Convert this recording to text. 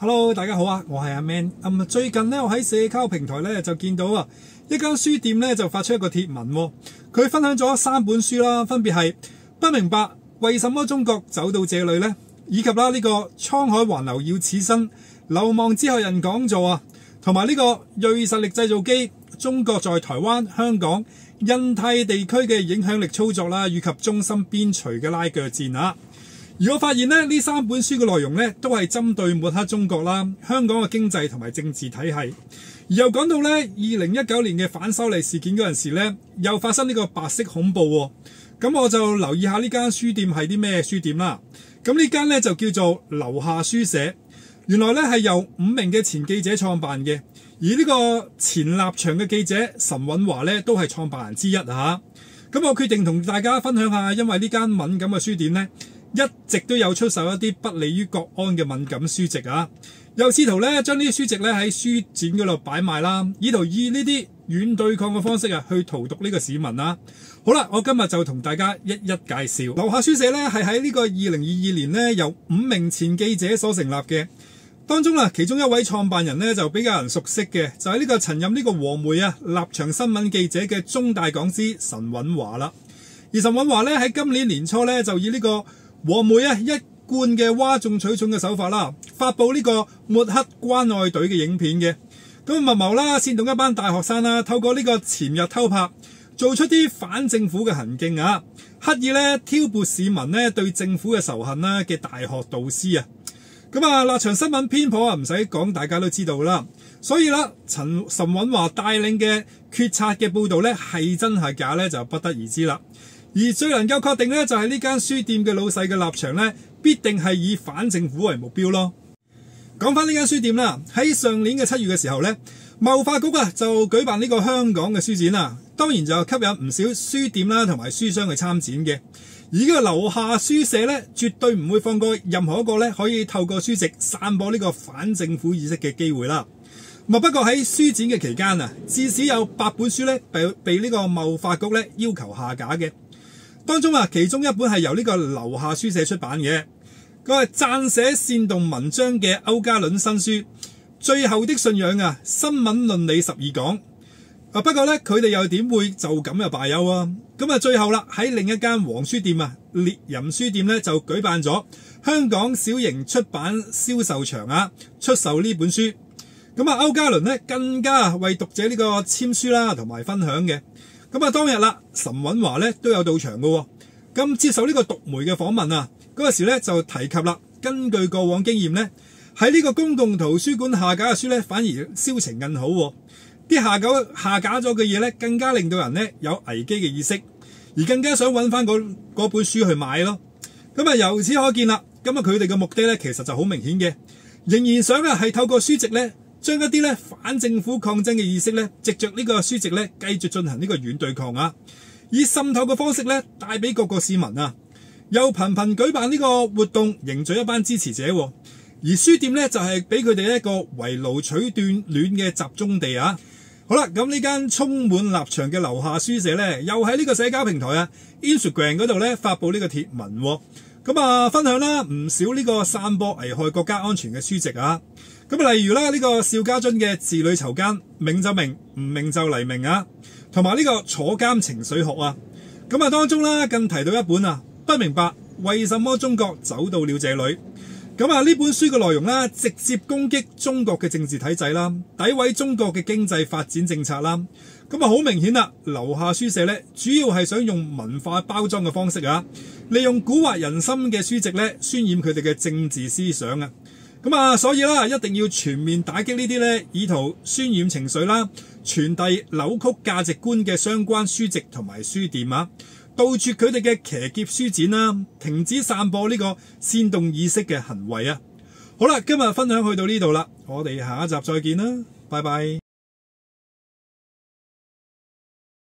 Hello， 大家好啊，我係阿 Man。最近呢，我喺社交平台呢就見到一間書店呢就發出一個貼文，佢分享咗3本書啦，分別係不明白為什麼中國走到這裏呢，以及呢個滄海橫流要此身流亡之後人講座同埋呢個銳實力製造機中國在台灣、香港、印太地區嘅影響力操作啦，以及中心邊陲嘅拉鋸戰。而我發現呢3本書嘅內容呢都係針對抹黑中國啦、香港嘅經濟同埋政治體系。而又講到呢2019年嘅反修例事件嗰陣時呢，又發生呢個白色恐怖。咁我就留意下呢間書店係啲咩書店啦。咁呢間呢就叫做留下書社，原來呢係由5名嘅前記者創辦嘅。而呢個前立場嘅記者岑允華呢都係創辦人之一咁我決定同大家分享下，因為呢間敏感嘅書店呢一直都有出售一啲不利於國安嘅敏感書籍又試圖咧將呢啲書籍咧喺書展嗰度擺賣啦，以圖以呢啲軟對抗嘅方式去荼毒呢個市民好啦，我今日就同大家一一介紹。留下書社咧係喺呢個2022年呢由5名前記者所成立嘅，當中其中一位創辦人呢就比較人熟悉嘅，就係呢個曾任呢個黃媒立場新聞記者嘅中大講師岑允華啦。而岑允華咧喺今年年初咧就以呢個黃媒一貫嘅嘩眾取寵嘅手法發佈呢個抹黑關愛隊嘅影片嘅，咁密謀煽動一班大學生透過呢個潛日偷拍，做出啲反政府嘅行徑刻意挑撥市民對政府嘅仇恨嘅大學導師咁立場新聞偏頗唔使講，大家都知道啦。所以岑允華帶領嘅決策嘅報導係真係假就不得而知啦。而最能夠確定就係呢間書店嘅老細嘅立場必定係以反政府為目標咯。講翻呢間書店喺上年嘅7月嘅時候貿發局就舉辦呢個香港嘅書展當然就吸引唔少書店同埋書商去參展嘅。而呢個留下書社絕對唔會放過任何一個可以透過書籍散播呢個反政府意識嘅機會啦。不過喺書展嘅期間至少有8本書被呢個貿發局要求下架嘅。當中其中一本係由呢個留下書社出版嘅，佢係撰寫煽動文章嘅歐嘉倫新書《最後的信仰》新聞倫理12講。不過佢哋又點會就咁就罷休咁最後喺另一間黃書店獵人書店就舉辦咗香港小型出版銷售場出售呢本書。咁歐嘉倫更加為讀者呢個簽書啦同埋分享嘅。咁當日岑允華都有到場嘅。咁接受呢個讀媒嘅訪問嗰陣時就提及根據過往經驗喺呢個公共圖書館下架嘅書反而銷情更好啲下架咗嘅嘢更加令到人有危機嘅意識，而更加想揾翻嗰本書去買咯。咁由此可見啦，咁佢哋嘅目的其實就好明顯嘅，仍然想係透過書籍將一啲反政府抗爭嘅意識藉着呢個書籍繼續進行呢個軟對抗以滲透嘅方式帶俾各個市民又頻頻舉辦呢個活動，凝聚一班支持者而書店就係俾佢哋一個圍爐取暖嘅集中地好啦，咁呢間充滿立場嘅留下書社又喺呢個社交平台Instagram 嗰度發布呢個貼文咁分享唔少呢個散播危害國家安全嘅書籍咁例如呢個邵家臻嘅字裏囚奸，明就明，唔明就黎明同埋呢個坐監情緒學咁當中更提到一本不明白為什麼中國走到了這裏。咁呢本書嘅內容直接攻擊中國嘅政治體制詆毀中國嘅經濟發展政策咁好明顯留下書社主要係想用文化包裝嘅方式利用蠱惑人心嘅書籍渲染佢哋嘅政治思想咁所以一定要全面打擊呢啲以圖渲染情緒傳遞扭曲價值觀嘅相關書籍同埋書店杜絕佢哋嘅騎劫書展停止散播呢個煽動意識嘅行為好啦，今日分享去到呢度啦，我哋下一集再見啦，拜拜。